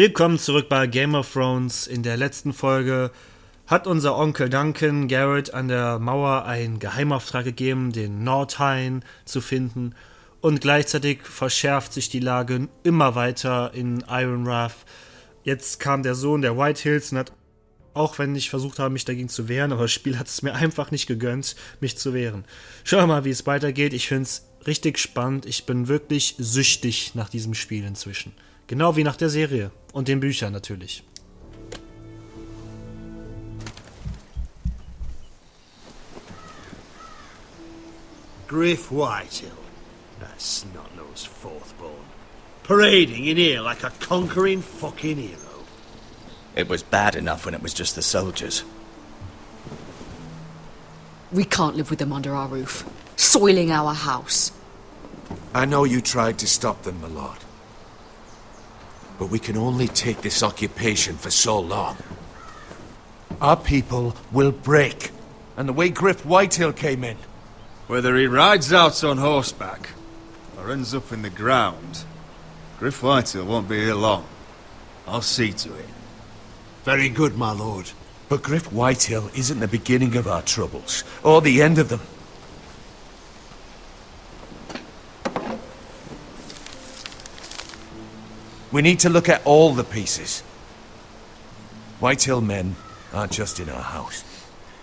Willkommen zurück bei Game of Thrones. In der letzten Folge hat unser Onkel Duncan Garrett an der Mauer einen Geheimauftrag gegeben, den Nordhain zu finden. Und gleichzeitig verschärft sich die Lage immer weiter in Ironrath. Jetzt kam der Sohn der Whitehills und hat, auch wenn ich versucht habe, mich dagegen zu wehren, aber das Spiel hat es mir einfach nicht gegönnt, mich zu wehren. Schauen wir mal, wie es weitergeht. Ich finde es richtig spannend. Ich bin wirklich süchtig nach diesem Spiel inzwischen. Genau wie nach der Serie. Und den Büchern natürlich. Griff Whitehill, that snot-nosed fourth-born, parading in here like a conquering fucking hero. It was bad enough when it was just the soldiers. We can't live with them under our roof, soiling our house. I know you tried to stop them, my lord. But we can only take this occupation for so long. Our people will break. And the way Griff Whitehill came in. Whether he rides out on horseback or ends up in the ground, Griff Whitehill won't be here long. I'll see to it. Very good, my lord. But Griff Whitehill isn't the beginning of our troubles, or the end of them. We need to look at all the pieces. Whitehill men aren't just in our house.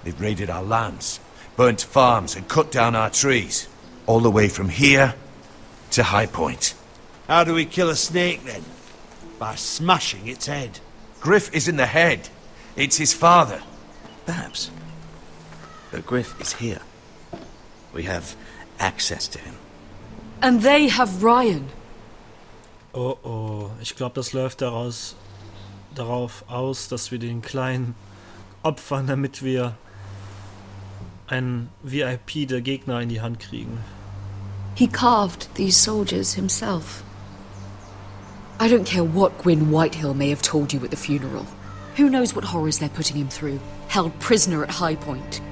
They've raided our lands, burnt farms and cut down our trees. All the way from here to High Point. How do we kill a snake, then? By smashing its head. Griff isn't the head. It's his father. Perhaps. But Griff is here. We have access to him. And they have Ryan. Oh oh, ich glaube, das läuft darauf aus, dass wir den Kleinen opfern, damit wir einen VIP der Gegner in die Hand kriegen. He carved these soldiers himself. I don't care what Gwyn Whitehill may have told you at the funeral. Who knows what horrors they're putting him through, held prisoner at High Point.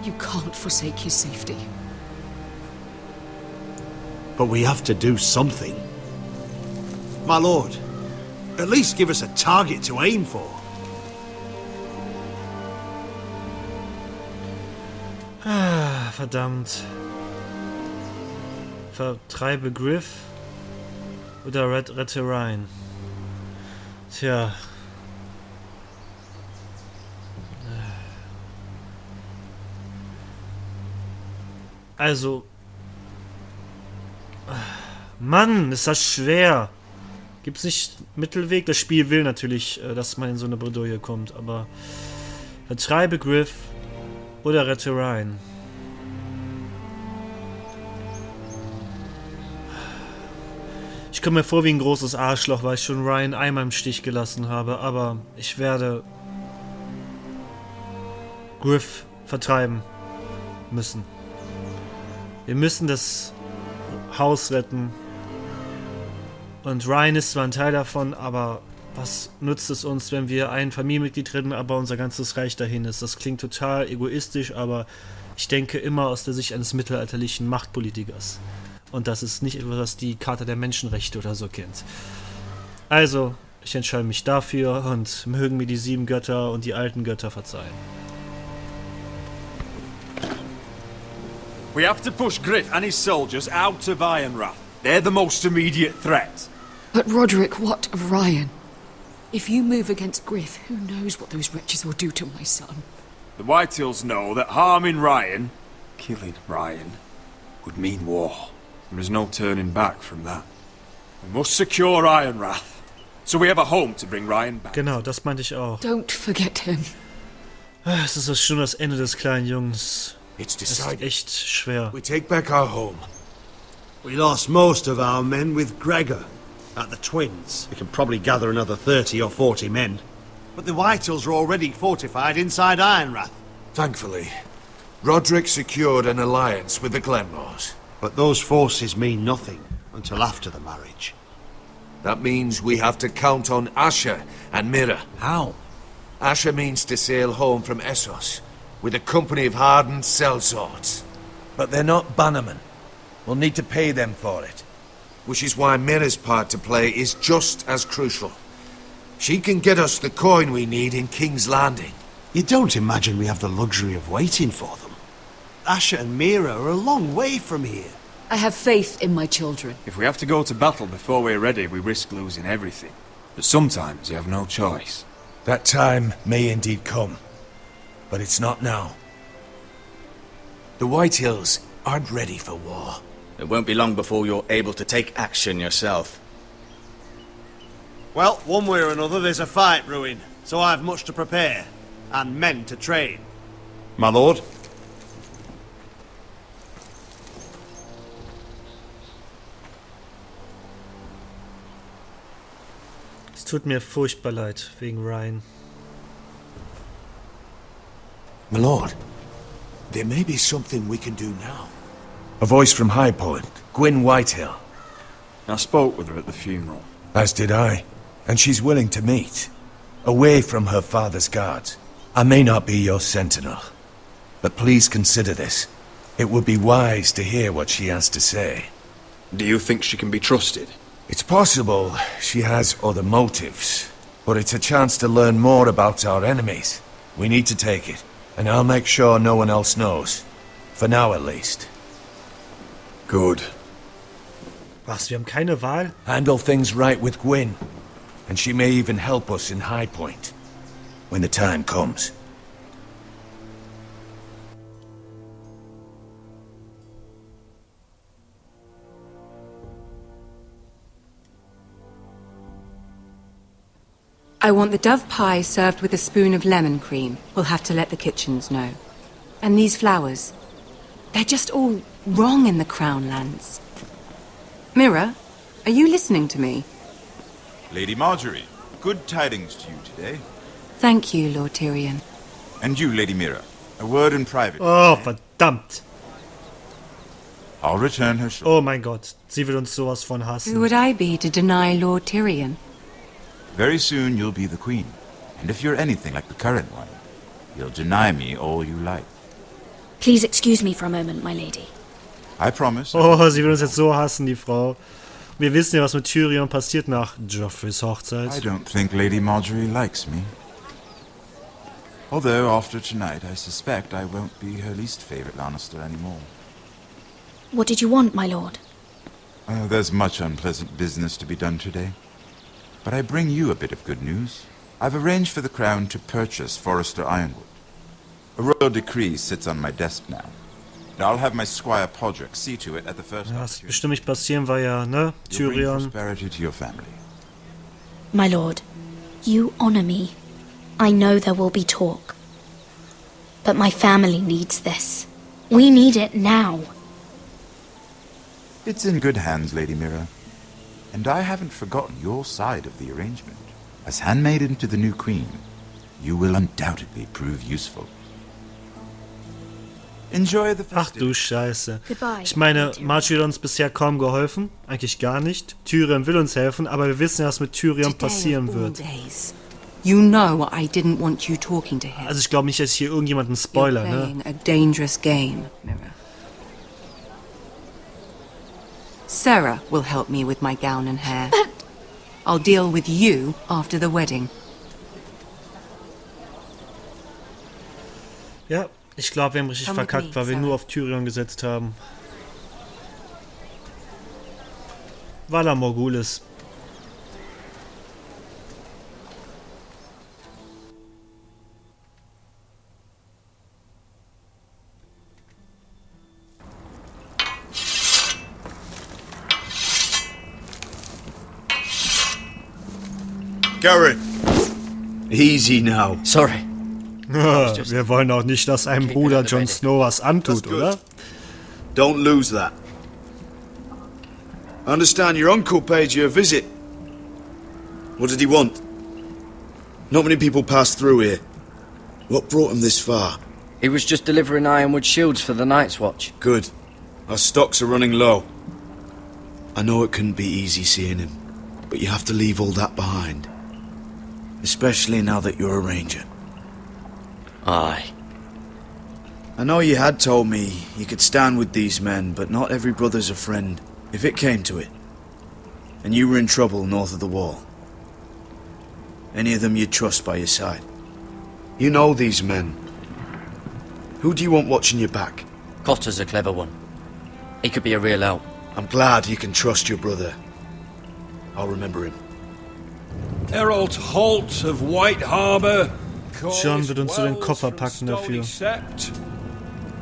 You can't forsake his safety. But we have to do something. My lord, at least give us a target to aim for. Ah, verdammt. Vertreibe Griff oder rette Ryan. Tja. Also. Mann, ist das schwer. Gibt's nicht Mittelweg? Das Spiel will natürlich, dass man in so eine Bredouille kommt, aber vertreibe Griff oder rette Ryan. Ich komme mir vor wie ein großes Arschloch, weil ich schon Ryan einmal im Stich gelassen habe, aber ich werde Griff vertreiben müssen. Wir müssen das Haus retten. Und Ryan ist zwar ein Teil davon, aber was nützt es uns, wenn wir ein Familienmitglied retten, aber unser ganzes Reich dahin ist? Das klingt total egoistisch, aber ich denke immer aus der Sicht eines mittelalterlichen Machtpolitikers. Und das ist nicht etwas, was die Charta der Menschenrechte oder so kennt. Also, ich entscheide mich dafür und mögen mir die 7 Götter und die alten Götter verzeihen. We have to push Griff and his soldiers out of Ironrath. They're the most immediate threat. But Roderick, what of Ryan? If you move against Griff, who knows what those wretches will do to my son? The Whitehills know that harming Ryan, killing Ryan, would mean war. There is no turning back from that. We must secure Ironrath, so we have a home to bring Ryan back. Genau, das meinte ich auch. Don't forget him. Es ist schon das Ende des kleinen Jungs. It's Es ist decided. echt schwer. We take back our home. We lost most of our men with Gregor at the Twins. We can probably gather another 30 or 40 men. But the Whitehills are already fortified inside Ironrath. Thankfully, Roderick secured an alliance with the Glenmores. But those forces mean nothing until after the marriage. That means we have to count on Asher and Mira. How? Asher means to sail home from Essos with a company of hardened sellswords. But they're not bannermen. We'll need to pay them for it. Which is why Mira's part to play is just as crucial. She can get us the coin we need in King's Landing. You don't imagine we have the luxury of waiting for them? Asher and Mira are a long way from here. I have faith in my children. If we have to go to battle before we're ready, we risk losing everything. But sometimes you have no choice. That time may indeed come, but it's not now. The Whitehills aren't ready for war. It won't be long before you're able to take action yourself. Well, one way or another there's a fight brewing, so I've much to prepare, and men to train. My lord? Es tut mir furchtbar leid, wegen Ryan. My lord, there may be something we can do now. A voice from High Point, Gwyn Whitehill. I spoke with her at the funeral. As did I, and she's willing to meet. Away from her father's guards. I may not be your sentinel, but please consider this. It would be wise to hear what she has to say. Do you think she can be trusted? It's possible she has other motives, but it's a chance to learn more about our enemies. We need to take it, and I'll make sure no one else knows. For now, at least. Good. Was, wir haben keine Wahl? Handle things right with Gwyn, and she may even help us in High Point, when the time comes. I want the dove pie served with a spoon of lemon cream. We'll have to let the kitchens know. And these flowers. They're just all wrong in the Crown lands. Mira, are you listening to me? Lady Marjorie, good tidings to you today. Thank you, Lord Tyrion. And you, Lady Mira, a word in private. Oh, verdammt. I'll return her shortly. Oh mein Gott, sie will uns sowas von hassen. Who would I be to deny Lord Tyrion? Very soon you'll be the queen. And if you're anything like the current one, you'll deny me all you like. Please excuse me for a moment, my lady. I promise. Oh, sie will uns jetzt so hassen, die Frau. Wir wissen ja, was mit Tyrion passiert nach Joffreys Hochzeit. I don't think Lady Marjorie likes me. Although, after tonight, I suspect I won't be her least favorite Lannister anymore. What did you want, my lord? There's much unpleasant business to be done today. But I bring you a bit of good news. I've arranged for the Crown to purchase Forrester Ironwood. A royal decree sits on my desk now. And I'll have my squire Podrick see to it at the first Ja, das wird bestimmt nicht passieren, weil ja, ne, You'll bring Tyrion. prosperity to your family. My lord, you honor me. I know there will be talk. But my family needs this. We need it now. It's in good hands, Lady Mira. And I haven't forgotten your side of the arrangement. As handmaiden to the new queen, you will undoubtedly prove useful. Enjoy the Ach du festivities. Scheiße. Goodbye. Ich meine, Marjorie hat uns bisher kaum geholfen. Eigentlich gar nicht. Tyrion will uns helfen, aber wir wissen ja, was mit Tyrion passieren Today of all wird. days. You know I didn't want you talking to him. Also ich glaube nicht, dass ich hier irgendjemanden You're spoiler, ne? playing a dangerous game, Mira. Sarah will help me with my gown and hair. I'll deal with you after the wedding. Ja, ich glaube, wir haben richtig Komm mit verkackt, mir, weil wir Sarah. nur auf Tyrion gesetzt haben. Vala Morgulis. Garrett! Easy now. Sorry. Wir wollen auch nicht, dass einem Bruder Jon Snow was antut, That's good. oder? Don't lose that. I understand your uncle paid you a visit. What did he want? Not many people pass through here. What brought him this far? He was just delivering ironwood shields for the Night's Watch. Good. Our stocks are running low. I know it couldn't be easy seeing him, but you have to leave all that behind. Especially now that you're a ranger. Aye. I know you had told me you could stand with these men, but not every brother's a friend. If it came to it, and you were in trouble north of the wall, any of them you'd trust by your side? You know these men. Who do you want watching your back? Cotter's a clever one. He could be a real help. I'm glad you can trust your brother. I'll remember him. Herald Holt of White Harbour. John wird uns so den Koffer packen dafür.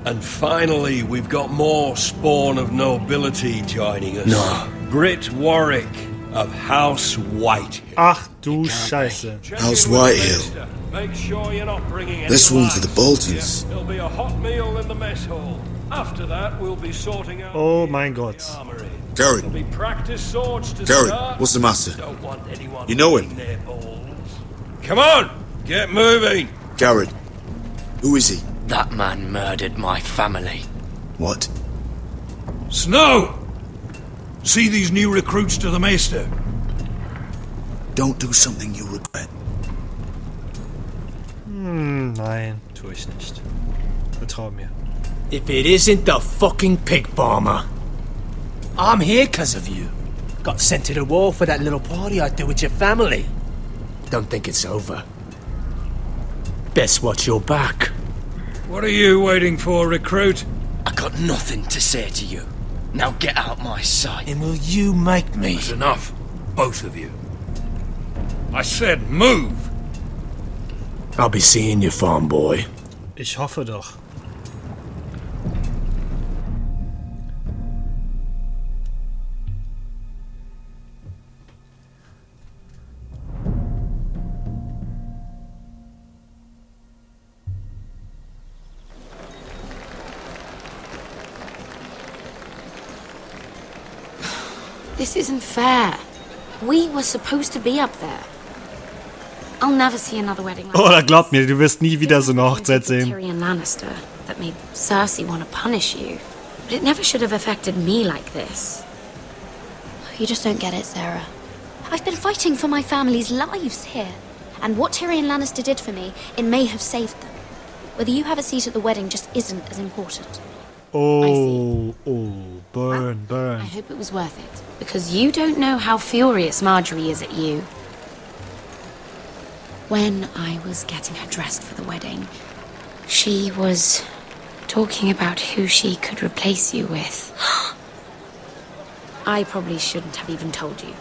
And finally, we've got more spawn of nobility joining us. No. Brit Warwick of House Whitehill. Ach du Scheiße. House Whitehill. Make sure you're not bringing any This one for lights. the Boltons. There'll be a hot meal in the mess hall. After that, we'll be sorting out Oh mein Gott. the armory. Garrett, There'll be practice swords to Garrett, start. what's the matter? Don't want anyone You know him? licking their balls. Come on, get moving. Garrett, who is he? That man murdered my family. What? Snow! See these new recruits to the Maester? Don't do something you regret. Nein, tue ich nicht. Vertrau mir. If it isn't the fucking pig farmer. I'm here 'cause of you. Got sent to the war for that little party I threw with your family. Don't think it's over. Best watch your back. What are you waiting for, recruit? I got nothing to say to you. Now get out my sight. And will you make me? That's enough, both of you. I said move! I'll be seeing you, farm boy. Ich hoffe doch. This isn't fair. We were supposed to be up there. I'll never see another wedding like Oder this. glaub mir, du wirst nie wieder so eine Hochzeit sehen. Tyrion Lannister that made Cersei want to punish you. But it never should have affected me like this. You just don't get it, Sarah. I've been fighting for my family's lives here. And what Tyrion Lannister did for me, it may have saved them. Whether you have a seat at the wedding just isn't as important. Oh, burn, I burn. hope it was worth it. Because you don't know how furious Marjorie is at you. When I was getting her dressed for the wedding, she was talking about who she could replace you with. I probably shouldn't have even told you.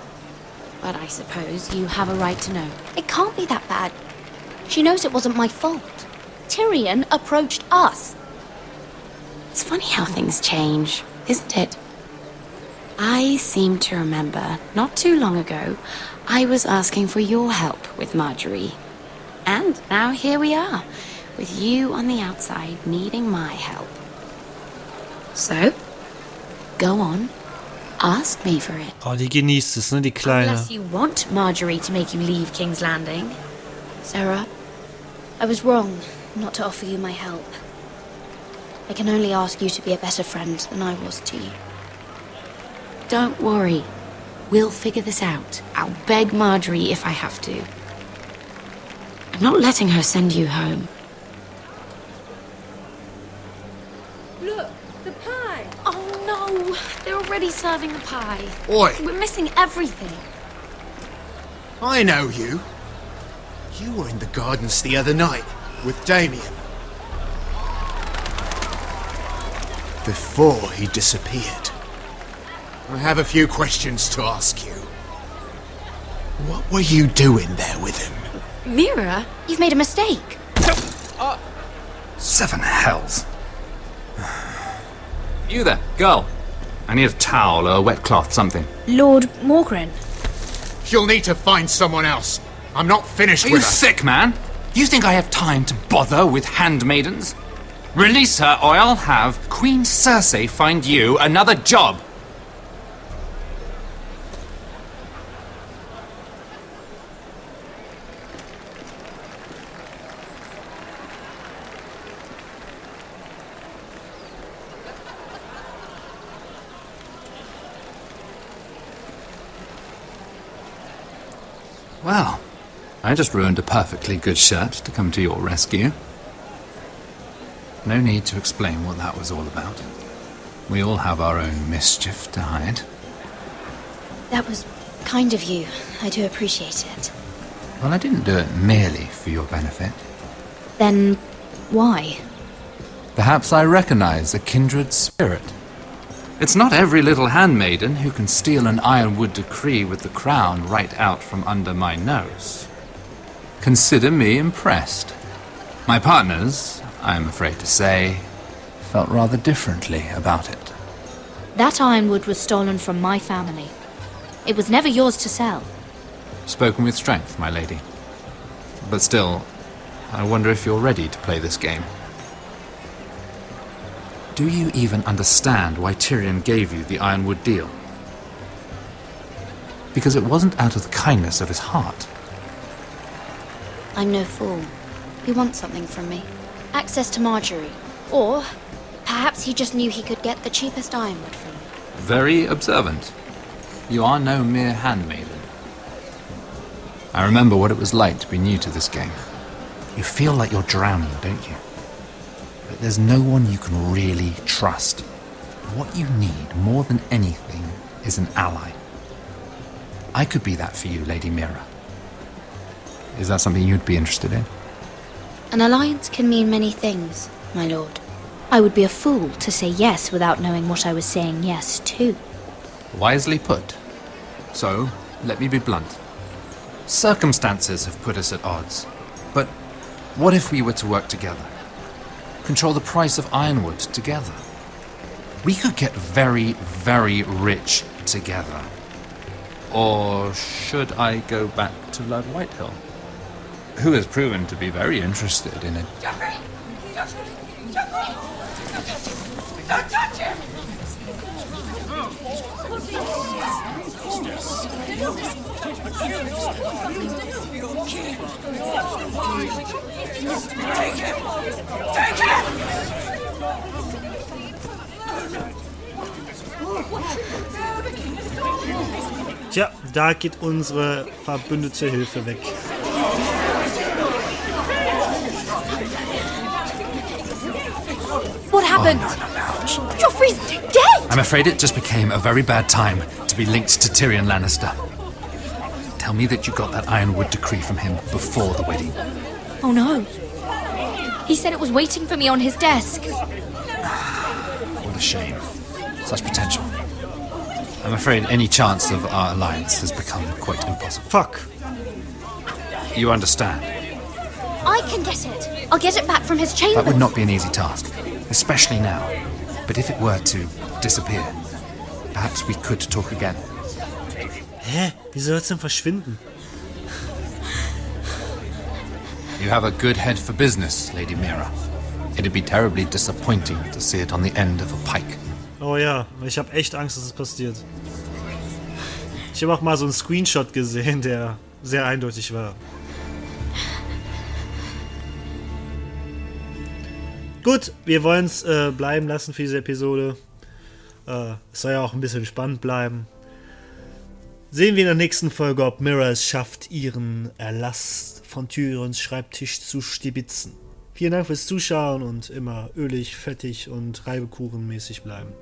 But I suppose you have a right to know. It can't be that bad. She knows it wasn't my fault. Tyrion approached us. It's funny how things change, isn't it? I seem to remember, not too long ago, I was asking for your help with Marjorie. And now here we are, with you on the outside needing my help. So, go on, ask me for it. Oh, die genießt es, ne, die Kleine. Unless you want Marjorie to make you leave King's Landing. Sarah, I was wrong not to offer you my help. I can only ask you to be a better friend than I was to you. Don't worry. We'll figure this out. I'll beg Marjorie if I have to. I'm not letting her send you home. Look, the pie! Oh no! They're already serving the pie. Oi! We're missing everything. I know you. You were in the gardens the other night with Damien. Before he disappeared. I have a few questions to ask you. What were you doing there with him? Mira, You've made a mistake. Seven hells. You there, girl. I need a towel or a wet cloth, something. Lord Morgren. You'll need to find someone else. I'm not finished Are with you her. sick, man? You think I have time to bother with handmaidens? Release her, or I'll have Queen Cersei find you another job. Well, I just ruined a perfectly good shirt to come to your rescue. No need to explain what that was all about. We all have our own mischief to hide. That was kind of you. I do appreciate it. Well, I didn't do it merely for your benefit. Then, why? Perhaps I recognize a kindred spirit. It's not every little handmaiden who can steal an ironwood decree with the crown right out from under my nose. Consider me impressed. My partners, I'm afraid to say, felt rather differently about it. That ironwood was stolen from my family. It was never yours to sell. Spoken with strength, my lady. But still, I wonder if you're ready to play this game. Do you even understand why Tyrion gave you the ironwood deal? Because it wasn't out of the kindness of his heart. I'm no fool. He wants something from me. Access to Marjorie. Or perhaps he just knew he could get the cheapest ironwood from me. Very observant. You are no mere handmaiden. I remember what it was like to be new to this game. You feel like you're drowning, don't you? But there's no one you can really trust. What you need more than anything is an ally. I could be that for you, Lady Mira. Is that something you'd be interested in? An alliance can mean many things, my lord. I would be a fool to say yes without knowing what I was saying yes to. Wisely put. So, let me be blunt. Circumstances have put us at odds. But what if we were to work together? Control the price of ironwood together? We could get very, very rich together. Or should I go back to Lord Whitehill, who has proven to be very interested in it? Don't touch him! Take him! Take him! Tja, da geht unsere verbündete Hilfe weg. What happened? Oh, no. Joffrey's dead! I'm afraid it just became a very bad time to be linked to Tyrion Lannister. Tell me that you got that ironwood decree from him before the wedding. Oh no. He said it was waiting for me on his desk. What a shame. Such potential. I'm afraid any chance of our alliance has become quite impossible. Fuck. You understand? I can get it. I'll get it back from his chambers. That would not be an easy task, especially now. But if it were to disappear, perhaps we could talk again. Hä? Wie soll es denn verschwinden? You have a good head for business, Lady Mira. It'd be terribly disappointing to see it on the end of a pike. Oh ja, ich habe echt Angst, dass es passiert. Ich habe auch mal so einen Screenshot gesehen, der sehr eindeutig war. Gut, wir wollen es bleiben lassen für diese Episode. Es soll ja auch ein bisschen spannend bleiben. Sehen wir in der nächsten Folge, ob Mira es schafft, ihren Erlass von Tyrions Schreibtisch zu stibitzen. Vielen Dank fürs Zuschauen und immer ölig, fettig und reibekuchenmäßig bleiben.